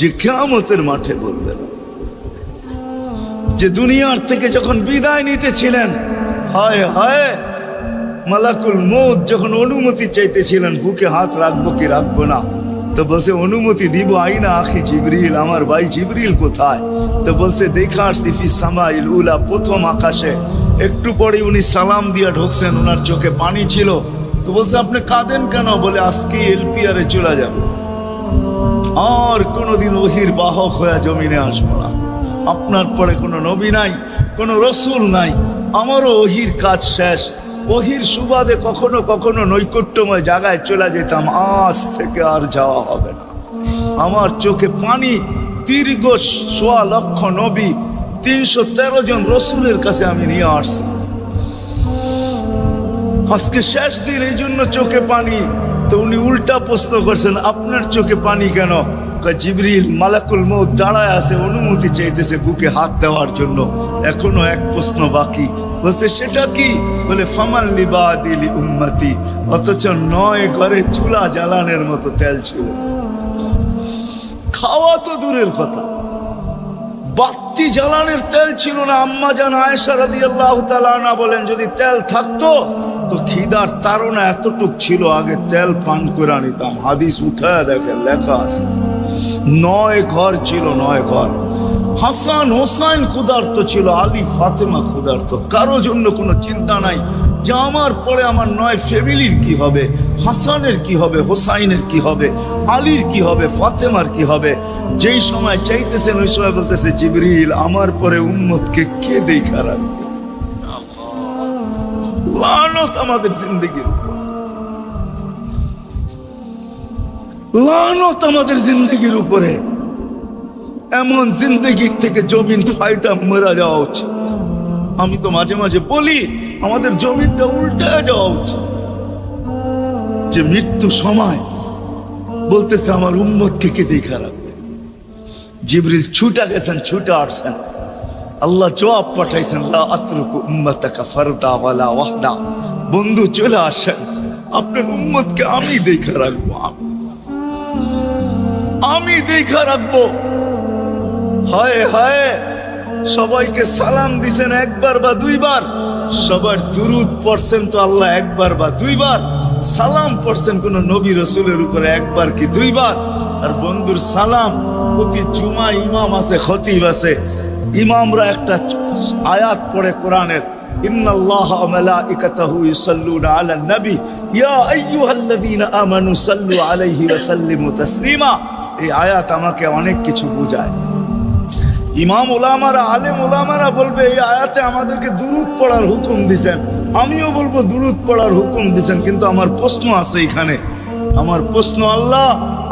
যে কিয়ামতের মাঠে বলবেন, যে দুনিয়ার থেকে যখন বিদায় নিতেছিলেন, হায় হায়, মালাকুল মউত যখন অনুমতি চাইতেছিলেন বুকে হাত রাখবো কি রাখবো না, তো বলছে অনুমতি দিব, আইনা আখি জিবরিল, আমার ভাই জিবরিল কোথায়? তো বলছে দেখা আসছি ফি সামাইল উলা, প্রথম আকাশে। একটু পরে উনি সালাম দিয়া ঢুকছেন, ওনার চোখে পানি ছিল। তো বলছে আপনি কাঁদেন কেন? বলে আজকে এলপিআরে চলে যাবে, আর কোনোদিন ওহির বাহক হয়ে জমিনে আসবো না। আপনার পরে কোনো নবী নাই, কোনো রসুল নাই, আমারও ওহির কাজ শেষ। ওহির সুবাদে কখনো কখনো নৈকট্যময় জায়গায় চলে যেতাম, আজ থেকে আর যাওয়া হবে না। আমার চোখে পানি। দীর্ঘ ১.৫ লক্ষ নবী, ৩১৩ জন রসুলের কাছে আমি নিয়ে আসছি। আজকে শেষ দিন, এই জন্য চোখে পানি। তো উনি উল্টা প্রশ্ন করছেন, আপনার চোখে পানি কেন? জিবরিল মালাকুল মউত দাঁড়ায় আছে, অনুমতি চাইতেছে বুকে হাত দেওয়ার জন্য। এখনো এক প্রশ্ন বাকি। বলছে সেটা কি? বলে ফামান লিবাদিলি উম্মতি। অথচ ৯ ঘরে চুলা জ্বালানোর মতো তেল ছিল। খাওয়া তো দূরের কথা, বাতি জ্বালানোর তেল ছিল না। আম্মা জান আয়েশা রাদিয়াল্লাহু তাআলা আনহা বলেন, যদি তেল থাকতো তো খিদার তাড়না এতটুক ছিল, আগে তেল পান করে নিতাম। হাদিস উঠায় দেখেন, লেখা আছে ৯ ঘর ছিল, ৯ ঘর। হাসান হোসাইন ক্ষুধার্ত ছিল, আলী ফাতেমা ক্ষুধার্ত। কারো জন্য কোনো চিন্তা নাই যে আমার পরে আমার ৯ ফ্যামিলির কি হবে, হাসানের কি হবে, হোসাইনের কি হবে, আলীর কি হবে, ফাতেমার কি হবে। যেই সময় চাইতেছেন ওই সময় বলতেছে জিবরিল আমার পরে উম্মতকে কে দেখা রাখবে? লানত আমাদের জিন্দেগির উপর, লানত আমাদের জিন্দেগির উপরে। এমন জিন্দেগির থেকে জমিন ফাইটা মরা যাওয়া উচিত। আমি তো মাঝে মাঝে বলি আমাদের জমিনটা উল্টে যাওয়া উচিত, যে মৃত্যু সময় বলতেছে আমার উম্মতকে কে দেখা রাখবে। জিবরিল ছুটা গেছেন, ছুটা আসছেন, আল্লাহ জবাব পাঠাইছেন, লা আতরুকু উম্মাতাকা ফারদা ওয়ালা ওয়াহদা। বন্ধু চলে আসেন, আপনার উম্মতকে আমি দেখা রাখবো, আমি দেখা রাখবো। হায় হায়, সবাইকে সালাম দিছেন একবার বা দুইবার, সবার দুরুদ পড়ছেন তো আল্লাহ একবার বা দুইবার, সালাম পড়ছেন কোন নবী রসুলের উপরে একবার কি দুইবার। আর বন্ধুর সালাম প্রতি জুমা ইমাম আছে, খতিব আছে, ইমামরা একটা আয়াত পড়ে কোরআনের, ইন্নাল্লাহা ওয়া মালাইকাতাহু ইউসাল্লুনা আলান নবী ইয়া আইয়ুহাল্লাযীনা আমানু সাল্লু আলাইহি ওয়া সাল্লিমু তাসলিমা। এই আয়াত আমাকে অনেক কিছু বোঝায়। ইমাম ওলামারা, আলেম ওলামারা বলবে এই আয়াতে আমাদেরকে দুরূদ পড়ার হুকুম দিছেন, আমিও বলবো দুরূদ পড়ার হুকুম দিছেন। কিন্তু আমার প্রশ্ন আছে এখানে, আমার প্রশ্ন, আল্লাহ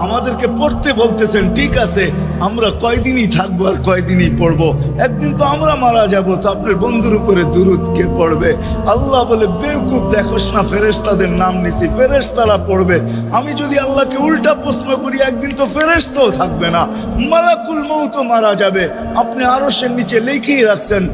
আমাদেরকে পড়তে বলতেছেন, ঠিক আছে, আমরা কয়দিনই থাকবো আর কয়দিনই পড়বো? একদিন তো আমরা মারা যাবো, তো আপনার বন্ধুর উপরে দুরূদ কে পড়বে? আল্লাহ বলে বেওকুফ, দেখোস না ফেরেশতাদের নাম নিছি, ফেরেশতারা পড়বে। আমি যদি আল্লাহকে উল্টা প্রশ্ন করি, একদিন তো ফেরেশতাও থাকবে না, মালাকুল মউতও মারা যাবে। আপনি আরশের নিচে লিখেই রাখছেন,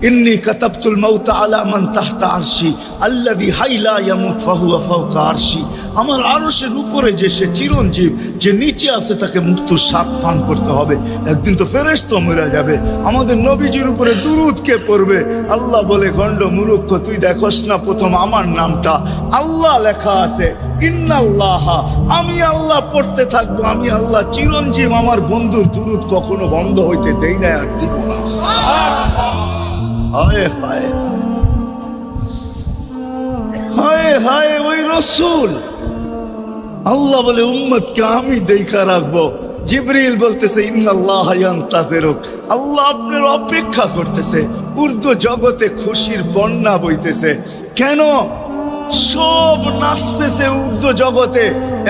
ইন্নী কাতাবতুল মাউতা আলা মান তাহতা আরশি আল্লাযী হাইলা ইয়ামুত ফাহুয়া ফাওকা আরশি। আমার আরশের উপরে যে সে চিরঞ্জীব, যে নিচে আছে তাকে মৃত্যুর স্বাদ পান করতে হবে। একদিন তো ফেরেশতা মরে যাবে, আমাদের নবীজির উপরে দুরূদ কে পড়বে? আল্লাহ বলে, গন্ড মূর্খ, তুই দেখোস না প্রথম আমার নামটা আল্লাহ লেখা আছে, ইন্নাল্লাহা, আমি আল্লাহ পড়তে থাকবো, আমি আল্লাহ চিরঞ্জীব, আমার বন্ধুর দুরূদ কখনো বন্ধ হইতে দেই না, আর দিব না। হায় হায় হায় হায়, ওই রসুল। আল্লাহ বলে উম্মতকে আমি দেখা রাখবো। জিবরিল বলতেছে ইন্নাল্লাহা ইয়ান্তাযিরুক, আল্লাহ আপনার অপেক্ষা করতেছে। উর্দু জগতে খুশির বন্যা বইতেছে। কেন? সব নাচতেছে উর্দু জগতে,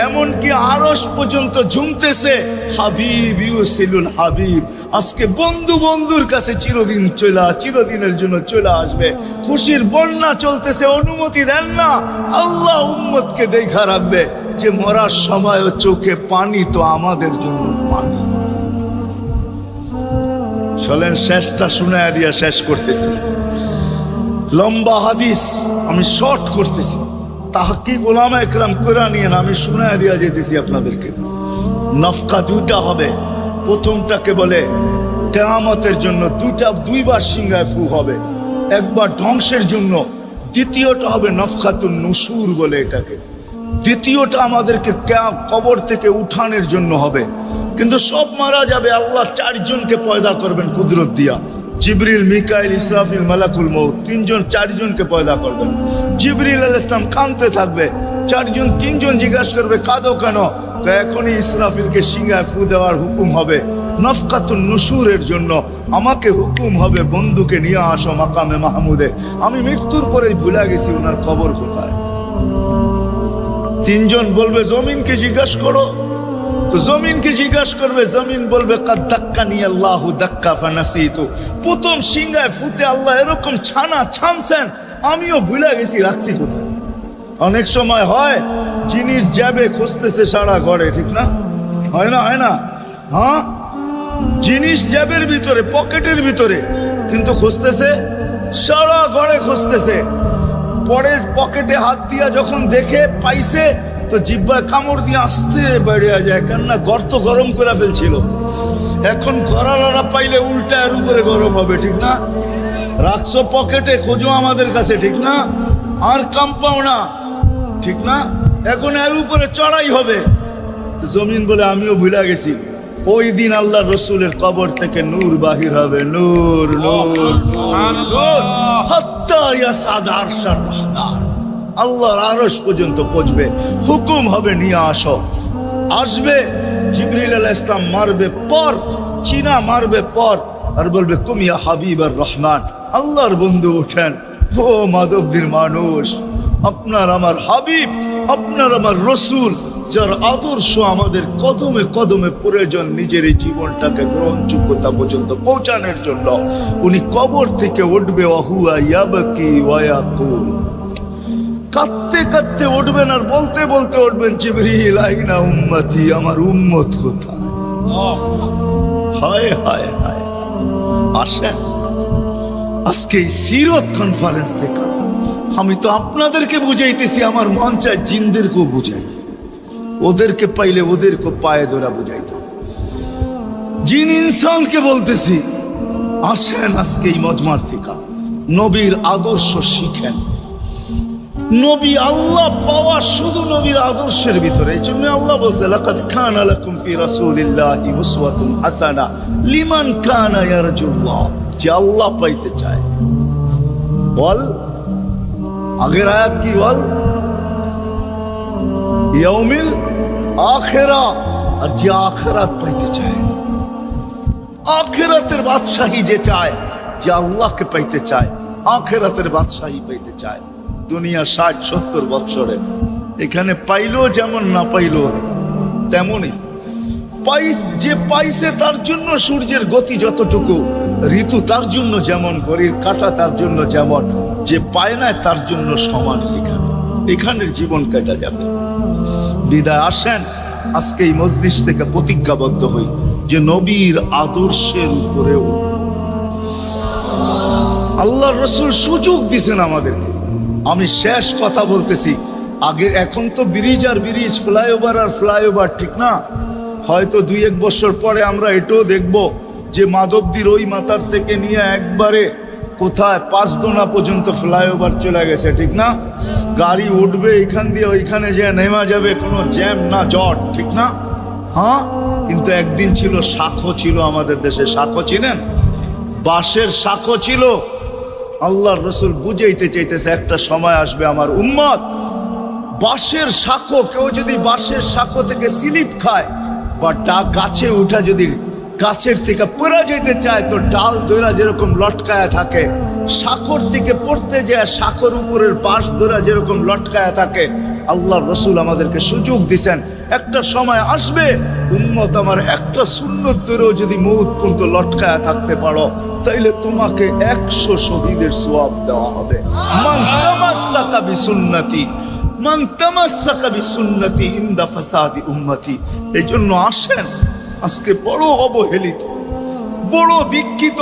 এমনকি আরশ পর্যন্ত ঝুমতেছে। হাবিব ইউসিলুল হাবিব, আজকে বন্ধু বন্ধুর কাছে চিরদিনের জন্য চলে আসবে। খুশির বন্যা চলতেছে, অনুমতি দেন না, আল্লাহ উম্মতকে দেখা রাখবে। যে মরার সময় চোখে পানি, তো আমাদের জন্য পানি। চলেন শেষটা শুনায়া দিয়া শেষ করতেছি। লম্বা হাদিস, আমি শর্ট করতেছি। তাহকিক উলামা ইকরাম করে নিয়ে আমি শুনায়া দিয়া যেতেছি আপনাদেরকে। নফকা 2টা হবে, প্রথমটাকে বলে কিয়ামতের জন্য, দুইবার সিংহায় ফু হবে, একবার ধ্বংসের জন্য, দ্বিতীয়টা হবে নফখাতুন নুশুর বলে এটাকে, দ্বিতীয়টা আমাদেরকে কবর থেকে উঠানোর জন্য হবে। কিন্তু সব মারা যাবে, আল্লাহ চারজনকে পয়দা করবেন কুদরত দিয়া, জিবরিল, মিকাইল, ইসরাফিল, মালাকুল মউত, চারজনকে পয়দা করবেন। জিবরিল আলাইহিস সালাম কাঁদতে থাকবে, তিনজন জিজ্ঞাসা করবে কাঁদো কেন? এখনই ইসরাফিলকে সিংহায় ফু দেওয়ার হুকুম হবে নফকাতুন নুশুরের জন্য, আমাকে হুকুম হবে বন্ধুকে নিয়ে আসো মাকামে মাহমুদে, আমি মৃত্যুর পরেই ভুলে গেছি ওনার কবর কোথায়। তিনজন বলবে জমিনকে জিজ্ঞাসা করো, তো জমিনকে জিজ্ঞাসা করবে, জমিন বলবে কাদ দাক্কানি আল্লাহু দাক্কা ফানাসিতু, প্রথম সিংহায় ফুতে আল্লাহ এরকম ছানছেন, আমিও ভুলে গেছি রাখছি কোথায়। অনেক সময় হয় জিনিস যাবে খুঁজতেছে সারা ঘরে, ঠিক না? হয় না? হ্যাঁ, জিনিস জ্যাবের ভিতরে, পকেটের ভিতরে, কিন্তু খুঁজতেছে সারা ঘরে খুঁজতেছে। পরে পকেটে হাত দিয়া যখন দেখে পাইছে, তো জিহ্বায় কামড় দিয়ে আসতে বেড়ে যায়, কেননা গর্ত গরম করে ফেলছিল। এখন ঘরারা পাইলে উল্টা এর উপরে গরম হবে, ঠিক না? রাখছো পকেটে, খোঁজো আমাদের কাছে, ঠিক না? আর কাম পাও না, ঠিক না? এখন এর উপরে চড়াই হবে। জমিন বলে আমিও ভুলে গেছি, ওই দিন আল্লাহ রসুলের কবর থেকে নূর বাহির হবে, নূর নূর নূর, হাত্তা ইয়াসাদ আরশার রহমান, আল্লাহর আরশ পর্যন্ত পৌঁছবে, হুকুম হবে নিয়ে আসো। আসবে জিবরিল আলাইহিস সালাম, মারবে পর, চিনা মারবে পর, আর বলবে কুম ইয়া হাবিবার রহমান, আল্লাহর বন্ধু ওঠেন, ও মাধবদীর মানুষ, আপনার আমার হাবিব, আপনার আমার রসুল, যার আদর্শ আমাদের কদমে কদমে প্রয়োজন নিজের এই জীবনটাকে গ্রহণযোগ্যতা পর্যন্ত পৌঁছানোর জন্য, উনি কবর থেকে উঠবে, ওয়াহুয়া ইয়াবকি ওয়া ইয়াকুল, কাঁদতে কাঁদতে উঠবেন আর বলতে বলতে উঠবেন, জিবরিল আইনা উম্মতি, আমার উম্মত কোথায়? হায় হায় হায়। আসেন আজকে এই সিরত কনফারেন্স থেকে আমি তো আপনাদেরকে বুঝাইতেছি, আমার মন চায় জিনদেরকেও বুঝাই, ওদেরকে পাইলে ওদেরকে পায়ে ধরা বুঝাইতো। জিন ইনসানকে বলতেছি, আসেন আজকে এই মজমার থেকে নবীর আদর্শ শিখেন। নবী আল্লাহ পাওয়া শুধু নবীর আদর্শের ভিতরে, এই জন্য আল্লাহ বলছে লাকাদ কানা লাকুম ফি রাসূলিল্লাহি উসওয়াতুন হাসানা লিমান কানা ইয়ারজুল্লাহ, যে আল্লাহ পাইতে চায়। বল আগের আয়াত কি? বল ইয়াউমিল আখিরা, আর যে আখিরাত পাইতে চায়, আখিরাতের বাদশাহী যে চায়, যে আল্লাহকে পাইতে চায়, আখিরাতের বাদশাহী পাইতে চায়। দুনিয়া 60-70 বছরে এখানে পাইলো যেমন, না পাইলো তেমনই। যে পাইছে তার জন্য সূর্যের গতি যতটুকু, ঋতু তার জন্য যেমন, ঘড়ির কাঁটা তার জন্য যেমন, যে পায় না তার জন্য সমান। এখানের জীবন কেটে যাবে। বিদায় আসেন আজকে এই মজলিস থেকে প্রতিজ্ঞাবদ্ধ হই যে নবীর আদর্শের উপরে আল্লাহর রাসূল সুযোগ দিয়েছেন আমাদেরকে। আমি শেষ কথা বলতেছি, আগে এখন তো ব্রিজ আর ব্রিজ, ফ্লাইওভার আর ফ্লাইওভার, ঠিক না? হয়তো 2-1 বছর পরে আমরা এটাও দেখব যে মাধবদীর ওই মাথার থেকে নিয়ে একবারে কোথায় পাঁচদোনা পর্যন্ত ফ্লাইওভার চলে গেছে, ঠিক না? গাড়ি উঠবে এখান দিয়ে ওইখানে যে নেমা যাবে, কোনো জ্যাম না জট, ঠিক না? হ্যাঁ, কিন্তু একদিন ছিল শাখো, ছিল আমাদের দেশে শাখো, চিনেন? বাঁশের শাখো ছিল। আল্লাহর রাসূল বুঝাইতে চাইতেছে একটা সময় আসবে আমার উম্মত বাঁশের শাখো, কেউ যদি বাঁশের শাখো থেকে স্লিপ খায় বা গাছে উঠা যদি গাছের থেকে পড়ে যেতে চায়, তো ডাল ধরা যেরকম লটকায়া থাকে, শাখর থেকে পড়তে যায় শাখর উপরের বাঁশ ধরা যেরকম লটকায়া থাকে। আল্লাহর রাসূল আমাদেরকে সুযোগ দিছেন, একটা সময় আসবে উম্মত আমার একটা সুন্নত ধরেও যদি মউত পর্যন্ত লটকায়া থাকতে পারো, তাইলে তোমাকে 100 শহীদের সওয়াব দেওয়া হবে। মান তামাসসাকা বিসুন্নতি, মান তামাসসাকা বিসুন্নতি ইনদা ফাসাদি উম্মতি। এই জন্য আসেন আজকে বড় অবহেলিত, বড় দীক্ষিত,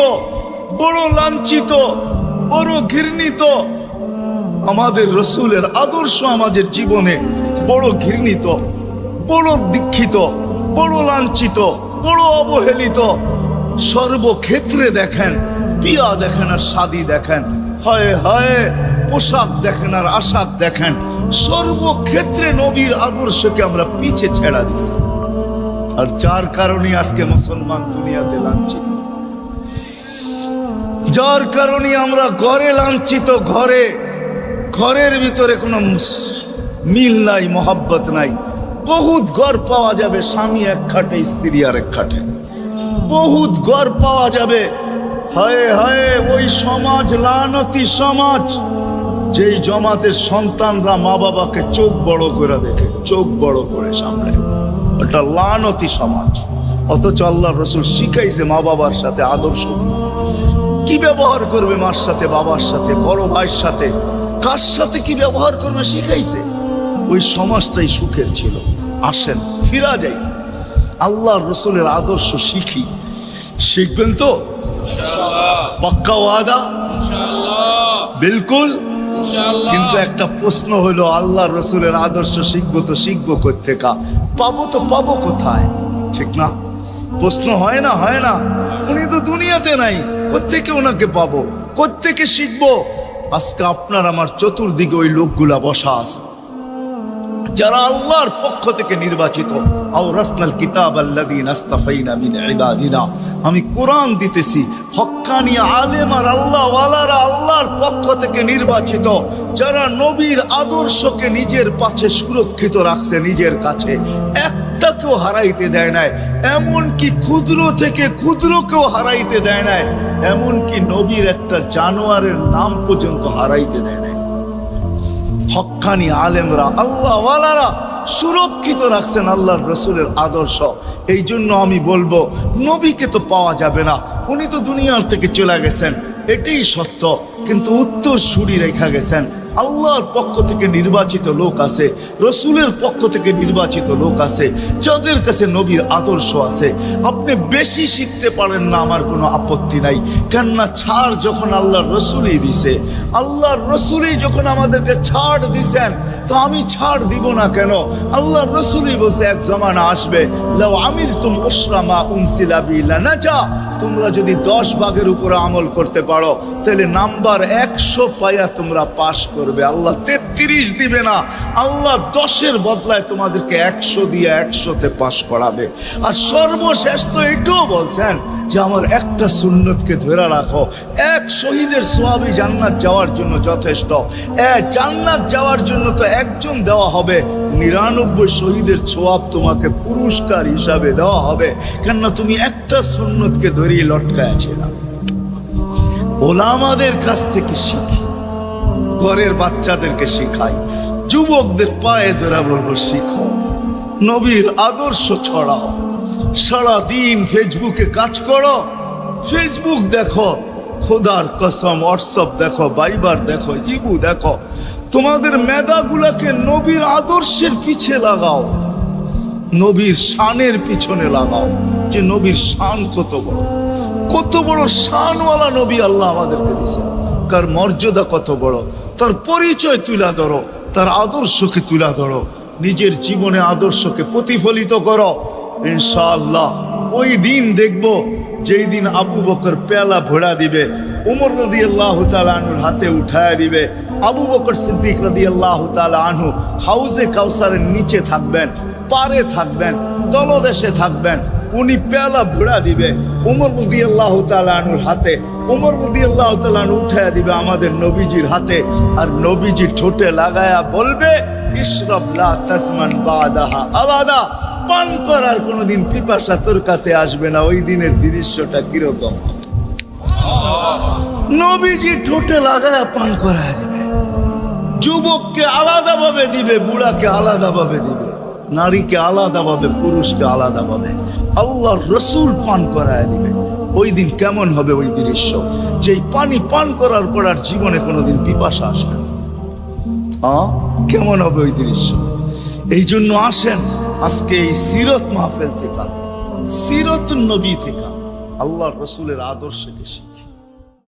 বড় লাঞ্ছিত, বড় ঘৃণিত আমাদের রাসূলের আদর্শ আমাদের জীবনে বড় ঘৃণিত, বড় দীক্ষিত, বড় লাঞ্ছিত, বড় অবহেলিত। সর্বক্ষেত্রে দেখেন, বিয়া দেখেন আর শাদী দেখেন, হয় হয় পোশাক দেখেন আর আশাক দেখেন, সর্বক্ষেত্রে নবীর আদর্শকে আমরা পিছে ছেড়া দিছি। আর যার কারণে আজকে মুসলমান দুনিয়াতে লাঞ্ছিত, যার কারণে আমরা ঘরে লাঞ্ছিত, ঘরের ভিতরে কোনো মিল নাই, মহাব্বত নাই। বহুত ঘর পাওয়া যাবে স্বামী এক খাটে, স্ত্রী আর এক খাটে, বহুত ঘর পাওয়া যাবে। হায় হায়, ওই সমাজ লানতি সমাজ, যেই জমাতের সন্তানরা মা বাবাকে চোখ বড় করে দেখে, চোখ বড় করে সামনে, ওটা লানতি সমাজ। অথচ আল্লাহর রাসূল শিখাইছে মা বাবার সাথে আদর্শ কি ব্যবহার করবে, মার সাথে, বাবার সাথে, বড় ভাইয়ের সাথে, কার সাথে কি ব্যবহার করবে শিখাইছে। ওই সমাজটাই সুখের ছিল। আসেন ফিরা যাই, আল্লাহর রাসূলের আদর্শ শিখি। শিখবেন তো পাক্কা ওয়াদা? বিলকুল। কিন্তু একটা প্রশ্ন হলো, আল্লাহর রাসূলের আদর্শ শিখবো তো শিখবো কোত্থেকা, পাবো তো পাবো কোথায়? ঠিক না? প্রশ্ন হয় না? হয় না। উনি তো দুনিয়াতে নাই, কোত্থেকে ওনাকে পাবো, কোত্থেকে শিখবো? আজকে আপনার আমার চতুর্দিকে ওই লোকগুলা বসা আছে, যারা আল্লাহর পক্ষ থেকে নির্বাচিত। আওরাসনাল কিতাব আল্লাযীনা ইসতাফাইনা মিন ইবাদিনা। আমি কোরআন দিতেছি, হক্কানি আলেম আর আল্লাহ ওয়ালারা আল্লাহর পক্ষ থেকে নির্বাচিত, যারা নবীর আদর্শকে নিজের পাশে সুরক্ষিত রাখছে, নিজের কাছে একটাকেও হারাইতে দেয় নাই। এমনকি ক্ষুদ্র থেকে ক্ষুদ্রকেও হারাইতে দেয় নাই, এমনকি নবীর একটা জানোয়ারের নাম পর্যন্ত হারাইতে দেয় নাই। হক্কানি আলেমরা আল্লাহ ওয়ালারা সুরক্ষিত রাখছেন আল্লাহর রাসূলের আদর্শ। এই জন্য আমি বলবো, নবীকে তো পাওয়া যাবে না, উনি তো দুনিয়ার থেকে চলে গেছেন, এটাই সত্য। কিন্তু উত্তর সুরি রেখা গেছেন। আল্লাহর পক্ষ থেকে নির্বাচিত লোক আছে, রসুলের পক্ষ থেকে নির্বাচিত লোক আছে, যাদের কাছে নবীর আদর্শ আছে। আপনি বেশি শিখতে পারেন না, আমার কোনো আপত্তি নাই। কেননা ছাড় যখন আল্লাহর রসুলই দিছে, আল্লাহর রসুলই যখন আমাদেরকে ছাড় দিছেন, তো আমি ছাড় দিব না কেন? আল্লাহর রসুলই বলছে, এক জমানা আসবে, লাউ আমিলতুম উশরা মা উনসিলা বি লানাজা। তোমরা যদি 10 ভাগের উপরে আমল করতে পারো, তাহলে নাম্বার 100 পাইয়া তোমরা পাশ করবে। আল্লাহ 33 দিবে না, আল্লাহ 10-এর বদলায় তোমাদেরকে 100 দিয়ে 100-তে পাশ করাবে। আর সর্বশেষ তো এটাও বলছেন যে আমার একটা সুন্নতকে ধরে রাখো, এক শহীদের সওয়াবই জান্নাত যাওয়ার জন্য যথেষ্ট। জান্নাত যাওয়ার জন্য তো একজন দেওয়া হবে, 99 শহীদের সওয়াব তোমাকে পুরস্কার হিসাবে দেওয়া হবে। কেননা তুমি একটা সুন্নতকে ধরেই লটকায় ছিলাম। ওলামাদের কাছ থেকে শিখি, ঘরের বাচ্চাদেরকে শিখাই, যুবকদের পায়ে ধরে বলবো, শিখো, নবীর আদর্শ ছড়াও। সারাদিন ফেসবুকে কাজ করো, ফেসবুক দেখো, খোদার কসম হোয়াটসঅ্যাপ দেখো, ভাইবার দেখো, ইবু দেখো। তোমাদের মেধাগুলাকে নবীর আদর্শের পিছে লাগাও, নবীর শানের পিছনে লাগাও, যে নবীর শান কত বড়, কত বড় শানওয়ালা নবী আল্লাহ আমাদেরকে দিয়েছেন, কার মর্যাদা কত বড়, তার পরিচয় তুলে ধরো, তার আদর্শকে তুলে ধরো, নিজের জীবনে আদর্শকে প্রতিফলিত করো। ইনশাআল্লাহ ওই দিন দেখবো, যেই দিন আবু বকর পেয়ালা ভরা দিবে, উমর রাদিয়াল্লাহু তাআলা আনহুর হাতে উঠায় দিবে, আবু বকর সিদ্দিক রাদিয়াল্লাহু তাআলা আনহু হাউজে কাউসারের নিচে থাকবেন, পারে থাকবেন, তলদেশে থাকবেন, উনি পেয়ালা ভরা দিবে উমর রাদিয়াল্লাহু তাআলা আনহুর হাতে, উমর রাদিয়াল্লাহু তাআলা আনহু উঠায় দিবে আমাদের নবীজির হাতে, আর নবীজি ঠোঁটে লাগায়া বলবে, ইশরাব লা তাজমান বাদাহা আবাদা। পান করার কোনোদিন পিপাসা তোর কাছে আসবে না। ওই দিনের দৃশ্যটা কিরকম? নবীজি ঠোঁটে লাগায়া পান করায় দিবে, যুবককে আলাদাভাবে দিবে, বুড়াকে আলাদাভাবে দিবে, নারীকে আলাদাভাবে, পুরুষকে আলাদাভাবে, আল্লাহর রসুল পান করায় দিবে। ওই দিন কেমন হবে ওই দৃশ্য? যেই পানি পান করার পর আর জীবনে কোনোদিন পিপাসা আসবে না। কেমন হবে ওই দৃশ্য? এই জন্য আসেন আজকে এই সিরত মাহফিল থেকে, সিরতুন নবী থেকে আল্লাহর রসুলের আদর্শকে